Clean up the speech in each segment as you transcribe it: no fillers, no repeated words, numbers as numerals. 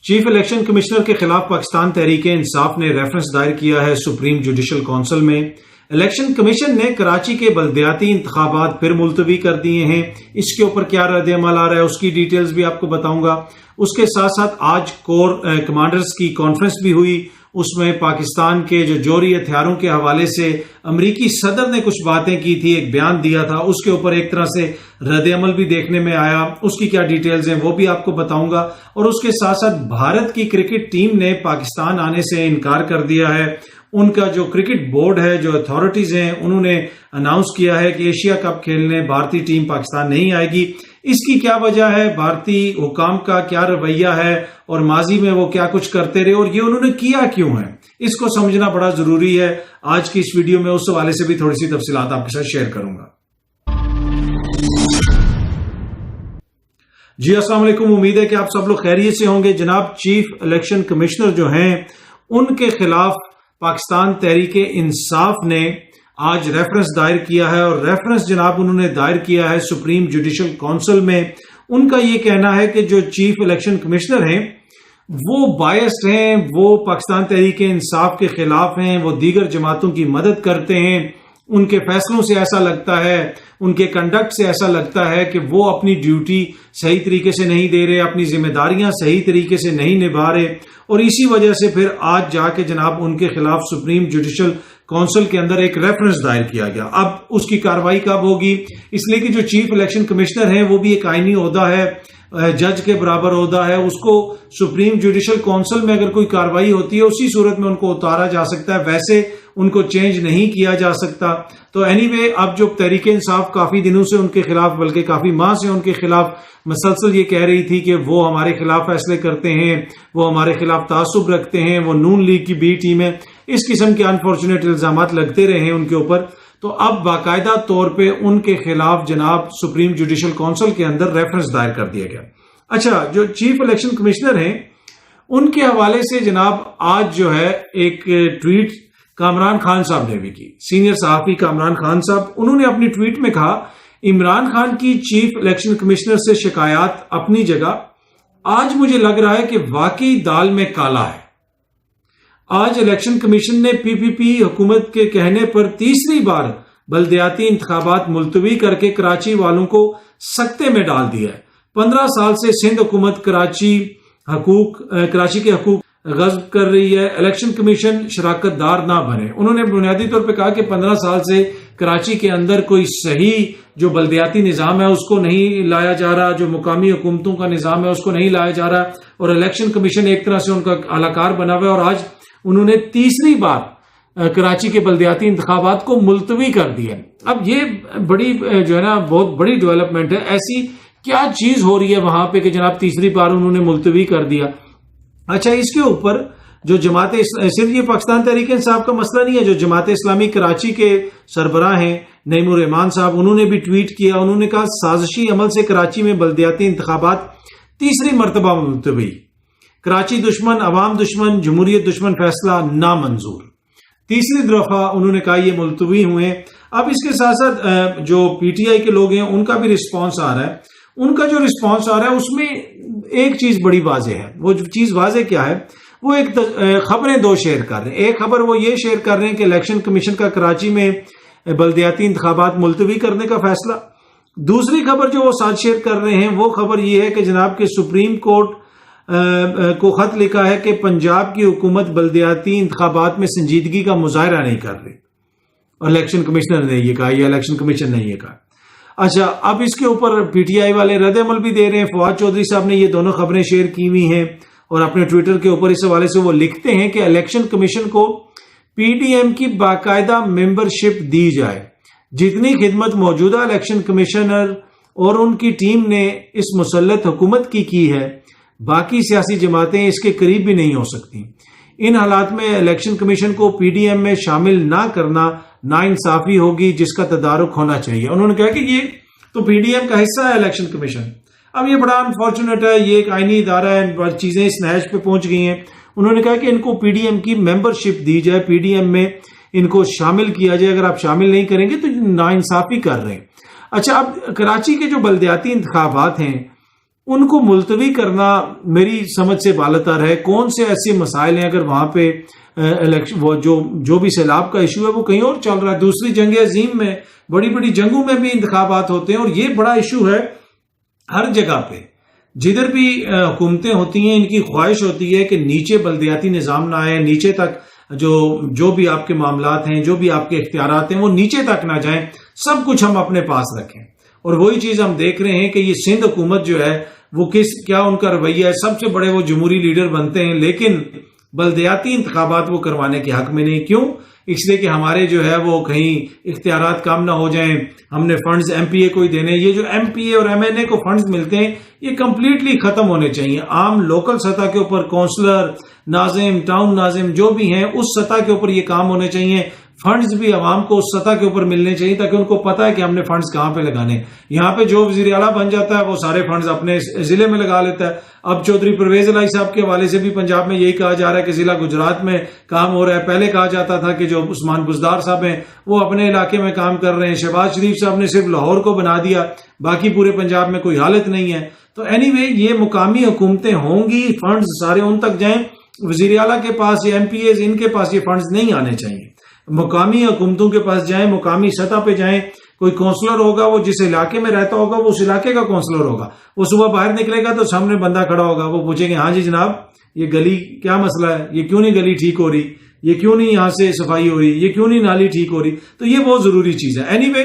Chief election commissioner کے خلاف پاکستان تحریک انصاف نے ریفرنس دائر کیا ہے سپریم جوڈیشل کونسل میں۔ الیکشن کمیشن نے کراچی کے بلدیاتی انتخابات پھر ملتوی کر دیے ہیں۔ اس کے اوپر کیا رد عمل آ رہا ہے اس کی ڈیٹیلز بھی آپ کو بتاؤں گا۔ اس کے ساتھ ساتھ آج کور کمانڈرز کی کانفرنس بھی ہوئی، اس میں پاکستان کے جو جوہری ہتھیاروں کے حوالے سے امریکی صدر نے کچھ باتیں کی تھی، ایک بیان دیا تھا، اس کے اوپر ایک طرح سے رد عمل بھی دیکھنے میں آیا۔ اس کی کیا ڈیٹیلز ہیں وہ بھی آپ کو بتاؤں گا۔ اور اس کے ساتھ ساتھ بھارت کی کرکٹ ٹیم نے پاکستان آنے سے انکار کر دیا ہے۔ ان کا جو کرکٹ بورڈ ہے، جو اتھارٹیز ہیں، انہوں نے اناؤنس کیا ہے کہ ایشیا کپ کھیلنے بھارتی ٹیم پاکستان نہیں آئے گی۔ اس کی کیا وجہ ہے، بھارتی حکام کا کیا رویہ ہے، اور ماضی میں وہ کیا کچھ کرتے رہے، اور یہ انہوں نے کیا کیوں ہے، اس کو سمجھنا بڑا ضروری ہے۔ آج کی اس ویڈیو میں اس حوالے سے بھی تھوڑی سی تفصیلات آپ کے ساتھ شیئر کروں گا۔ جی السلام علیکم، امید ہے کہ آپ سب لوگ خیریت سے ہوں گے۔ جناب چیف الیکشن کمشنر جو ہیں، ان کے خلاف پاکستان تحریک انصاف نے آج ریفرنس دائر کیا ہے، اور ریفرنس جناب انہوں نے دائر کیا ہے سپریم جوڈیشل کونسل میں۔ ان کا یہ کہنا ہے کہ جو چیف الیکشن کمشنر ہیں وہ بائسڈ ہیں، وہ پاکستان تحریک انصاف کے خلاف ہیں، وہ دیگر جماعتوں کی مدد کرتے ہیں۔ ان کے فیصلوں سے ایسا لگتا ہے، ان کے کنڈکٹ سے ایسا لگتا ہے کہ وہ اپنی ڈیوٹی صحیح طریقے سے نہیں دے رہے، اپنی ذمہ داریاں صحیح طریقے سے نہیں نبھا رہے، اور اسی وجہ سے پھر آج جا کے جناب ان کے خلاف سپریم جوڈیشل کونسل کے اندر ایک ریفرنس دائر کیا گیا۔ اب اس کی کارروائی کب ہوگی؟ اس لیے کہ جو چیف الیکشن کمشنر ہیں وہ بھی ایک آئینی عہدہ ہے، جج کے برابر عہدہ ہے، اس کو سپریم جوڈیشل کونسل میں اگر کوئی کارروائی ہوتی ہے اسی صورت میں ان کو اتارا جا سکتا ہے، ویسے ان کو چینج نہیں کیا جا سکتا۔ تو اینی وے اب جو تحریک انصاف کافی دنوں سے ان کے خلاف، بلکہ کافی ماہ سے ان کے خلاف مسلسل یہ کہہ رہی تھی کہ وہ ہمارے خلاف فیصلے کرتے ہیں، وہ ہمارے خلاف تعصب رکھتے ہیں، وہ نون لیگ کی بی ٹیم ہے، اس قسم کے انفارچونیٹ الزامات لگتے رہے ہیں ان کے اوپر۔ تو اب باقاعدہ طور پہ ان کے خلاف جناب سپریم جوڈیشل کونسل کے اندر ریفرنس دائر کر دیا گیا۔ اچھا، جو چیف الیکشن کمشنر ہیں ان کے حوالے سے جناب آج جو ہے ایک ٹویٹ کامران خان صاحب نے بھی کی، سینئر صحافی کامران خان صاحب، انہوں نے اپنی ٹویٹ میں کہا عمران خان کی چیف الیکشن کمشنر سے شکایات اپنی جگہ، آج مجھے لگ رہا ہے کہ واقعی دال میں کالا ہے۔ آج الیکشن کمیشن نے پی پی حکومت کے کہنے پر تیسری بار بلدیاتی انتخابات ملتوی کر کے کراچی والوں کو سکتے میں ڈال دیا ہے۔ 15 سال سے سندھ حکومت کراچی کے حقوق غصب کر رہی ہے، الیکشن کمیشن شراکت دار نہ بنے۔ انہوں نے بنیادی طور پہ کہا کہ 15 سال سے کراچی کے اندر کوئی صحیح جو بلدیاتی نظام ہے اس کو نہیں لایا جا رہا، جو مقامی حکومتوں کا نظام ہے اس کو نہیں لایا جا رہا، اور الیکشن کمیشن ایک طرح سے ان کا اہلکار بنا ہوا ہے، اور آج انہوں نے تیسری بار کراچی کے بلدیاتی انتخابات کو ملتوی کر دیا۔ اب یہ بڑی جو ہے نا بہت بڑی ڈیولپمنٹ ہے، ایسی کیا چیز ہو رہی ہے وہاں پہ کہ جناب تیسری بار انہوں نے ملتوی کر دیا۔ اچھا، اس کے اوپر جو جماعت، صرف یہ پاکستان تحریک انصاف کا مسئلہ نہیں ہے، جو جماعت اسلامی کراچی کے سربراہ ہیں نعیم الرحمان صاحب، انہوں نے بھی ٹویٹ کیا، انہوں نے کہا سازشی عمل سے کراچی میں بلدیاتی انتخابات تیسری مرتبہ ملتوی، کراچی دشمن، عوام دشمن، جمہوریت دشمن فیصلہ نامنظور۔ تیسری دفعہ انہوں نے کہا یہ ملتوی ہوئے۔ اب اس کے ساتھ ساتھ جو پی ٹی آئی کے لوگ ہیں ان کا بھی رسپانس آ رہا ہے۔ ان کا جو رسپانس آ رہا ہے اس میں ایک چیز بڑی واضح ہے۔ وہ جو چیز واضح کیا ہے، وہ ایک خبریں دو شیئر کر رہے ہیں۔ ایک خبر وہ یہ شیئر کر رہے ہیں کہ الیکشن کمیشن کا کراچی میں بلدیاتی انتخابات ملتوی کرنے کا فیصلہ۔ دوسری خبر جو وہ ساتھ شیئر کر رہے ہیں وہ خبر یہ ہے کہ جناب کے سپریم کورٹ کو خط لکھا ہے کہ پنجاب کی حکومت بلدیاتی انتخابات میں سنجیدگی کا مظاہرہ نہیں کر رہی، اور الیکشن کمشنر نے یہ کہا یا الیکشن کمیشن نے یہ کہا۔ اچھا، اب اس کے اوپر پی ٹی آئی والے رد عمل بھی دے رہے ہیں۔ فواد چودھری صاحب نے یہ دونوں خبریں شیئر کی ہوئی ہیں، اور اپنے ٹویٹر کے اوپر اس حوالے سے وہ لکھتے ہیں کہ الیکشن کمیشن کو پی ڈی ایم کی باقاعدہ ممبرشپ دی جائے۔ جتنی خدمت موجودہ الیکشن کمشنر اور ان کی ٹیم نے اس مسلط حکومت کی ہے، باقی سیاسی جماعتیں اس کے قریب بھی نہیں ہو سکتی۔ ان حالات میں الیکشن کمیشن کو پی ڈی ایم میں شامل نہ کرنا ناانصافی ہوگی جس کا تدارک ہونا چاہیے۔ انہوں نے کہا کہ یہ تو پی ڈی ایم کا حصہ ہے الیکشن کمیشن۔ اب یہ بڑا انفارچونیٹ ہے، یہ ایک آئینی ادارہ ہے، چیزیں اس نہج پہ پہنچ گئی ہیں۔ انہوں نے کہا کہ ان کو پی ڈی ایم کی ممبرشپ دی جائے، پی ڈی ایم میں ان کو شامل کیا جائے۔ اگر آپ شامل نہیں کریں گے تو ناانصافی کر رہے ہیں۔ اچھا، اب کراچی کے جو بلدیاتی انتخابات ہیں ان کو ملتوی کرنا میری سمجھ سے بالاتر ہے. کون سے ایسے مسائل ہیں اگر وہاں پہ وہ جو بھی سیلاب کا ایشو ہے وہ کہیں اور چل رہا ہے. دوسری جنگ عظیم میں بڑی بڑی جنگوں میں بھی انتخابات ہوتے ہیں اور یہ بڑا ایشو ہے ہر جگہ پہ. جدھر بھی حکومتیں ہوتی ہیں ان کی خواہش ہوتی ہے کہ نیچے بلدیاتی نظام نہ آئے, نیچے تک جو بھی آپ کے معاملات ہیں, جو بھی آپ کے اختیارات ہیں وہ نیچے تک نہ جائیں, سب کچھ ہم اپنے پاس رکھیں. اور وہی چیز ہم دیکھ رہے ہیں کہ یہ سندھ حکومت جو ہے وہ کیا ان کا رویہ ہے. سب سے بڑے وہ جمہوری لیڈر بنتے ہیں لیکن بلدیاتی انتخابات وہ کروانے کے حق میں نہیں. کیوں؟ اس لیے کہ ہمارے جو ہے وہ کہیں اختیارات کم نہ ہو جائیں, ہم نے فنڈز ایم پی اے کو ہی دینے. یہ جو ایم پی اے اور ایم این اے کو فنڈز ملتے ہیں یہ کمپلیٹلی ختم ہونے چاہیے. عام لوکل سطح کے اوپر کونسلر, ناظم, ٹاؤن ناظم جو بھی ہیں اس سطح کے اوپر یہ کام ہونے چاہیے. فنڈز بھی عوام کو اس سطح کے اوپر ملنے چاہیے تاکہ ان کو پتا ہے کہ ہم نے فنڈز کہاں پہ لگانے. یہاں پہ جو وزیر اعلیٰ بن جاتا ہے وہ سارے فنڈز اپنے ضلع میں لگا لیتا ہے. اب چودھری پرویز الہی صاحب کے حوالے سے بھی پنجاب میں یہی کہا جا رہا ہے کہ ضلع گجرات میں کام ہو رہا ہے. پہلے کہا جاتا تھا کہ جو عثمان بزدار صاحب ہیں وہ اپنے علاقے میں کام کر رہے ہیں. شہباز شریف صاحب نے صرف لاہور کو بنا دیا, باقی پورے پنجاب میں کوئی حالت نہیں ہے. تو اینی وے یہ مقامی حکومتیں ہوں گی, فنڈز سارے ان تک جائیں. وزیر اعلیٰ کے پاس یا ایم پی ایز ان کے پاس یہ فنڈز نہیں آنے چاہیے. مقامی حکومتوں کے پاس جائیں, مقامی سطح پہ جائیں. کوئی کونسلر ہوگا وہ جس علاقے میں رہتا ہوگا وہ اس علاقے کا کونسلر ہوگا. وہ صبح باہر نکلے گا تو سامنے بندہ کھڑا ہوگا, وہ پوچھیں گے ہاں جی جناب یہ گلی کیا مسئلہ ہے, یہ کیوں نہیں گلی ٹھیک ہو رہی, یہ کیوں نہیں یہاں سے صفائی ہو رہی, یہ کیوں نہیں نالی ٹھیک ہو رہی. تو یہ بہت ضروری چیز ہے. اینی وے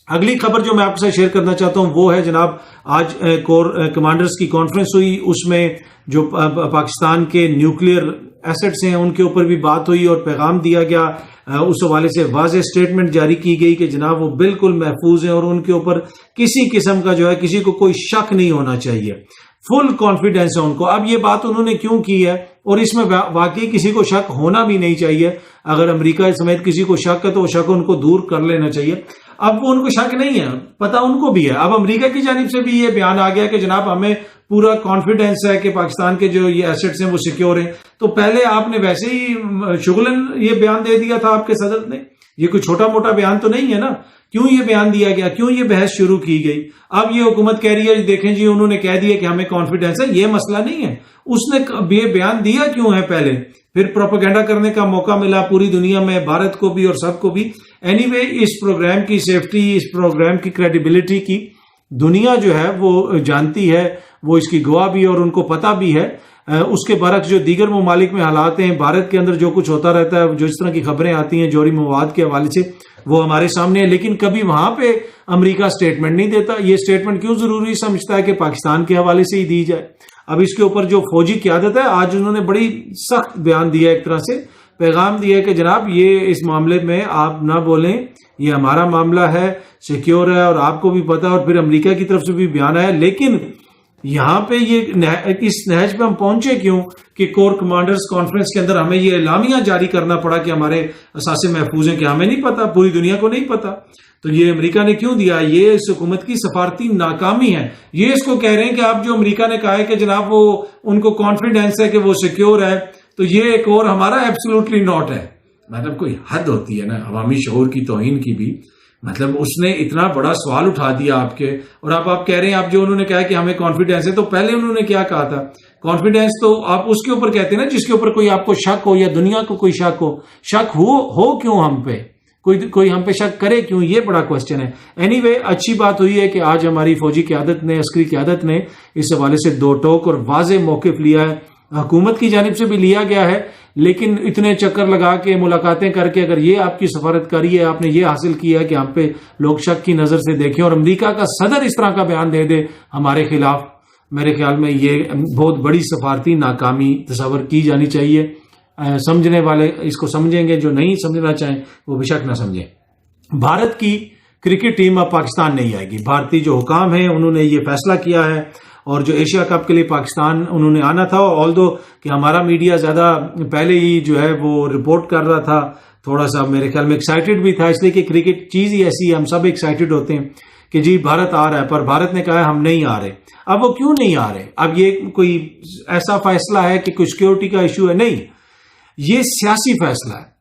اگلی خبر جو میں آپ کے ساتھ شیئر کرنا چاہتا ہوں وہ ہے جناب آج کور کمانڈرز کی کانفرنس ہوئی. اس میں جو پاکستان کے نیوکلیئر ایسٹس ہیں ان کے اوپر بھی بات ہوئی اور پیغام دیا گیا. اس حوالے سے واضح سٹیٹمنٹ جاری کی گئی کہ جناب وہ بالکل محفوظ ہیں اور ان کے اوپر کسی قسم کا جو ہے کسی کو کوئی شک نہیں ہونا چاہیے. فل کانفیڈنس ہے ان کو. اب یہ بات انہوں نے کیوں کی ہے اور اس میں واقعی کسی کو شک ہونا بھی نہیں چاہیے. اگر امریکہ سمیت کسی کو شک ہے تو وہ شک ان کو دور کر لینا چاہیے. اب وہ ان کو شک نہیں ہے, پتہ ان کو بھی ہے. اب امریکہ کی جانب سے بھی یہ بیان آ گیا کہ جناب ہمیں پورا کانفیڈنس ہے کہ پاکستان کے جو یہ ایسٹس ہیں وہ سیکیور ہیں. تو پہلے آپ نے ویسے ہی شغلن یہ بیان دے دیا تھا آپ کے صدر نے, یہ کوئی چھوٹا موٹا بیان تو نہیں ہے نا. کیوں یہ بیان دیا گیا, کیوں یہ بحث شروع کی گئی؟ اب یہ حکومت کہہ رہی ہے دیکھیں جی انہوں نے کہہ دیا کہ ہمیں کانفیڈنس ہے. یہ مسئلہ نہیں ہے, اس نے یہ بیان دیا کیوں ہے پہلے, پھر پروپیگنڈا کرنے کا موقع ملا پوری دنیا میں, بھارت کو بھی اور سب کو بھی. اینی وے اس پروگرام کی سیفٹی, اس پروگرام کی کریڈیبلٹی کی دنیا جو ہے وہ جانتی ہے, وہ اس کی گواہ بھی ہے اور ان کو پتہ بھی ہے. اس کے برعکس جو دیگر ممالک میں حالات ہیں, بھارت کے اندر جو کچھ ہوتا رہتا ہے, جو اس طرح کی خبریں آتی ہیں جوہری مواد کے حوالے سے وہ ہمارے سامنے ہے, لیکن کبھی وہاں پہ امریکہ سٹیٹمنٹ نہیں دیتا. یہ سٹیٹمنٹ کیوں ضروری سمجھتا ہے کہ پاکستان کے حوالے سے ہی دی جائے. اب اس کے اوپر جو فوجی قیادت ہے آج انہوں نے بڑی سخت بیان دیا, ایک طرح سے پیغام دیا کہ جناب یہ اس معاملے میں آپ نہ بولیں, یہ ہمارا معاملہ ہے, سیکیور ہے اور آپ کو بھی پتا ہے. اور پھر امریکہ کی طرف سے بھی بیان آیا. لیکن یہاں پہ یہ اس نہج پہ ہم پہنچے کیوں کہ کور کمانڈرز کانفرنس کے اندر ہمیں یہ اعلامیہ جاری کرنا پڑا کہ ہمارے اثاثے محفوظ ہیں, کہ ہمیں نہیں پتا, پوری دنیا کو نہیں پتا. تو یہ امریکہ نے کیوں دیا؟ یہ اس حکومت کی سفارتی ناکامی ہے. یہ اس کو کہہ رہے ہیں کہ اب جو امریکہ نے کہا ہے کہ جناب وہ ان کو کانفیڈنس ہے کہ وہ سیکیور ہے, تو یہ ایک اور ہمارا ایبسولوٹلی ناٹ ہے. مطلب کوئی حد ہوتی ہے نا عوامی شعور کی توہین کی بھی. مطلب اس نے اتنا بڑا سوال اٹھا دیا آپ کے, اور اب آپ کہہ رہے ہیں, آپ جو انہوں نے کہا کہ ہمیں کانفیڈنس ہے, تو پہلے انہوں نے کیا کہا تھا؟ کانفیڈنس تو آپ اس کے اوپر کہتے ہیں نا جس کے اوپر کوئی آپ کو شک ہو یا دنیا کو کوئی شک ہو. شک ہو کیوں ہم پہ, کوئی ہم پہ شک کرے کیوں, یہ بڑا کوشچن ہے. اینی وے اچھی بات ہوئی ہے کہ آج ہماری فوجی قیادت نے, عسکری قیادت نے اس حوالے سے دو ٹوک اور واضح موقف لیا ہے. حکومت کی جانب سے بھی لیا گیا ہے, لیکن اتنے چکر لگا کے ملاقاتیں کر کے اگر یہ آپ کی سفارتکاری ہے, آپ نے یہ حاصل کیا ہے کہ ہم پہ لوگ شک کی نظر سے دیکھیں اور امریکہ کا صدر اس طرح کا بیان دے دے ہمارے خلاف, میرے خیال میں یہ بہت بڑی سفارتی ناکامی تصور کی جانی چاہیے. سمجھنے والے اس کو سمجھیں گے, جو نہیں سمجھنا چاہیں وہ بے شک نہ سمجھیں. بھارت کی کرکٹ ٹیم اب پاکستان نہیں آئے گی. بھارتی جو حکام ہیں انہوں نے یہ فیصلہ کیا ہے, اور جو ایشیا کپ کے لیے پاکستان انہوں نے آنا تھا, آلدو کہ ہمارا میڈیا زیادہ پہلے ہی جو ہے وہ رپورٹ کر رہا تھا, تھوڑا سا میرے خیال میں ایکسائٹڈ بھی تھا, اس لیے کہ کرکٹ چیز ہی ایسی ہے, ہم سب ایکسائٹڈ ہوتے ہیں کہ جی بھارت آ رہا ہے, پر بھارت نے کہا ہے ہم نہیں آ رہے. اب وہ کیوں نہیں آ رہے؟ اب یہ کوئی ایسا فیصلہ ہے کہ کوئی سیکیورٹی کا ایشو ہے؟ نہیں, یہ سیاسی فیصلہ ہے.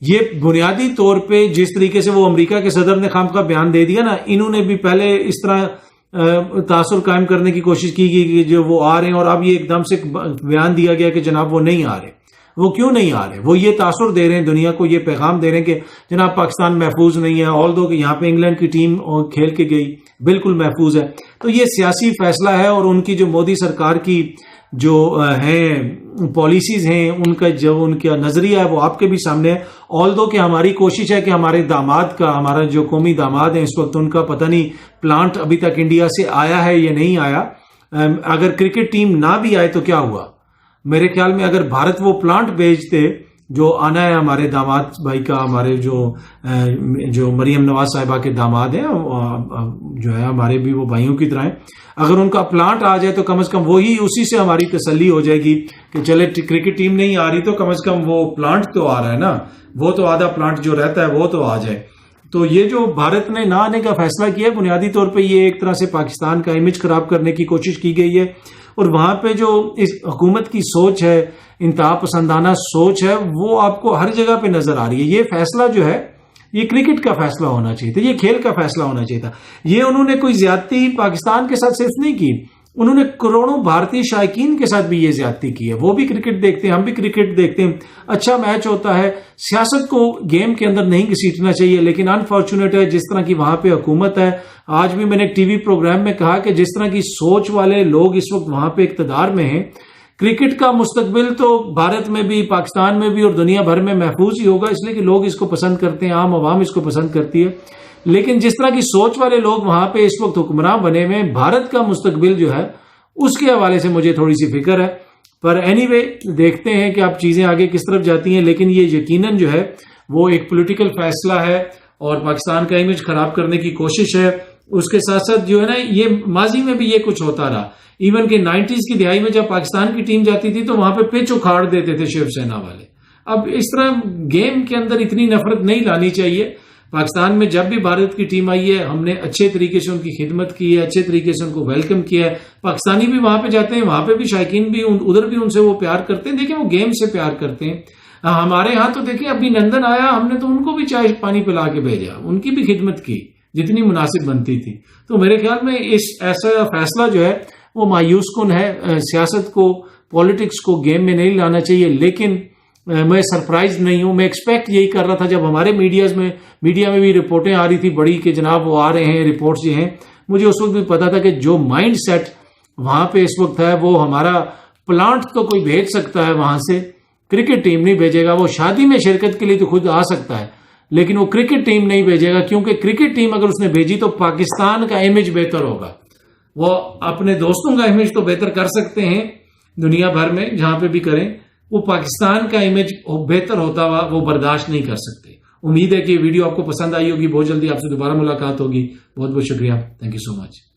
یہ بنیادی طور پہ جس طریقے سے وہ امریکہ کے صدر نے خام کا بیان دے دیا نا, انہوں نے بھی پہلے اس طرح تاثر قائم کرنے کی کوشش کی گئی کہ جو وہ آ رہے ہیں، اور اب یہ ایک دم سے بیان دیا گیا کہ جناب وہ نہیں آ رہے. وہ کیوں نہیں آ رہے؟ وہ یہ تاثر دے رہے ہیں، دنیا کو یہ پیغام دے رہے ہیں کہ جناب پاکستان محفوظ نہیں ہے، آلدو کہ یہاں پہ انگلینڈ کی ٹیم کھیل کے گئی بالکل محفوظ ہے. تو یہ سیاسی فیصلہ ہے، اور ان کی جو مودی سرکار کی جو ہیں پالیسیز ہیں، ان کا جو ان کا نظریہ ہے وہ آپ کے بھی سامنے ہے. آلدو کہ ہماری کوشش ہے کہ ہمارے داماد کا، ہمارا جو قومی داماد ہیں اس وقت، ان کا پتہ نہیں پلانٹ ابھی تک انڈیا سے آیا ہے یا نہیں آیا. اگر کرکٹ ٹیم نہ بھی آئے تو کیا ہوا؟ میرے خیال میں اگر بھارت وہ پلانٹ بھیجتے جو آنا ہے ہمارے داماد بھائی کا، ہمارے جو مریم نواز صاحبہ کے داماد ہیں جو ہے ہمارے بھی وہ بھائیوں کی طرح ہیں، اگر ان کا پلانٹ آ جائے تو کم از کم وہی اسی سے ہماری تسلی ہو جائے گی کہ چلے کرکٹ ٹیم نہیں آ رہی تو کم از کم وہ پلانٹ تو آ رہا ہے نا، وہ تو آدھا پلانٹ جو رہتا ہے وہ تو آ جائے. تو یہ جو بھارت نے نہ آنے کا فیصلہ کیا ہے، بنیادی طور پہ یہ ایک طرح سے پاکستان کا امیج خراب کرنے کی کوشش کی گئی ہے. اور وہاں پہ جو اس حکومت کی سوچ ہے، انتہا پسندانہ سوچ ہے، وہ آپ کو ہر جگہ پہ نظر آ رہی ہے. یہ فیصلہ جو ہے یہ کرکٹ کا فیصلہ ہونا چاہیے تھا، یہ کھیل کا فیصلہ ہونا چاہیے تھا. یہ انہوں نے کوئی زیادتی پاکستان کے ساتھ صرف نہیں کی، انہوں نے کروڑوں بھارتی شائقین کے ساتھ بھی یہ زیادتی کی ہے. وہ بھی کرکٹ دیکھتے ہیں، ہم بھی کرکٹ دیکھتے ہیں، اچھا میچ ہوتا ہے. سیاست کو گیم کے اندر نہیں گھسیٹنا چاہیے، لیکن انفارچونیٹ ہے جس طرح کی وہاں پہ حکومت ہے. آج بھی میں نے ایک ٹی وی پروگرام میں کہا کہ جس طرح کی سوچ والے لوگ اس وقت وہاں پہ اقتدار میں ہیں، کرکٹ کا مستقبل تو بھارت میں بھی، پاکستان میں بھی اور دنیا بھر میں محفوظ ہی ہوگا، اس لیے کہ لوگ اس کو پسند کرتے ہیں، عام عوام اس کو پسند کرتی ہے. لیکن جس طرح کی سوچ والے لوگ وہاں پہ اس وقت حکمراں بنے ہوئے، بھارت کا مستقبل جو ہے اس کے حوالے سے مجھے تھوڑی سی فکر ہے. پر اینی وے دیکھتے ہیں کہ اب چیزیں آگے کس طرف جاتی ہیں. لیکن یہ یقیناً جو ہے وہ ایک پولیٹیکل فیصلہ ہے اور پاکستان کا امیج خراب کرنے کی کوشش ہے. اس کے ساتھ ساتھ جو ہے نا، یہ ماضی میں بھی یہ کچھ ہوتا رہا. ایون کہ 90s کی دہائی میں جب پاکستان کی ٹیم جاتی تھی تو وہاں پہ پچ اکھاڑ دیتے تھے شیو سینا والے. اب اس طرح گیم کے اندر اتنی نفرت نہیں لانی چاہیے. پاکستان میں جب بھی بھارت کی ٹیم آئی ہے، ہم نے اچھے طریقے سے ان کی خدمت کی ہے، اچھے طریقے سے ان کو ویلکم کیا ہے. پاکستانی بھی وہاں پہ جاتے ہیں، وہاں پہ بھی شائقین بھی ادھر بھی ان سے وہ پیار کرتے ہیں. دیکھیں وہ گیم سے پیار کرتے ہیں. ہمارے ہاں تو دیکھیں ابھی نندن آیا، ہم نے تو ان کو بھی چائے پانی پلا کے بھیجا، ان کی بھی خدمت کی جتنی مناسب بنتی تھی. تو میرے خیال میں ایسا فیصلہ جو ہے وہ مایوس کن ہے. سیاست کو، پالیٹکس کو گیم میں نہیں لانا چاہیے. لیکن میں سرپرائز نہیں ہوں، میں ایکسپیکٹ یہی کر رہا تھا جب ہمارے میڈیا میں بھی رپورٹیں آ رہی تھی بڑی کہ جناب وہ آ رہے ہیں، رپورٹس یہ ہیں. مجھے اس وقت بھی پتا تھا کہ جو مائنڈ سیٹ وہاں پہ اس وقت ہے، وہ ہمارا پلانٹ تو کوئی بھیج سکتا ہے وہاں سے، کرکٹ ٹیم نہیں بھیجے گا. وہ شادی میں شرکت کے لیے تو خود آ سکتا ہے، لیکن وہ کرکٹ ٹیم نہیں بھیجے گا، کیونکہ کرکٹ ٹیم اگر اس نے بھیجی تو پاکستان کا امیج بہتر ہوگا. وہ اپنے دوستوں کا امیج تو بہتر کر سکتے ہیں دنیا بھر میں جہاں پہ بھی کریں، وہ پاکستان کا امیج بہتر ہوتا ہوا وہ برداشت نہیں کر سکتے. امید ہے کہ یہ ویڈیو آپ کو پسند آئی ہوگی. بہت جلدی آپ سے دوبارہ ملاقات ہوگی. بہت بہت شکریہ. Thank you so much.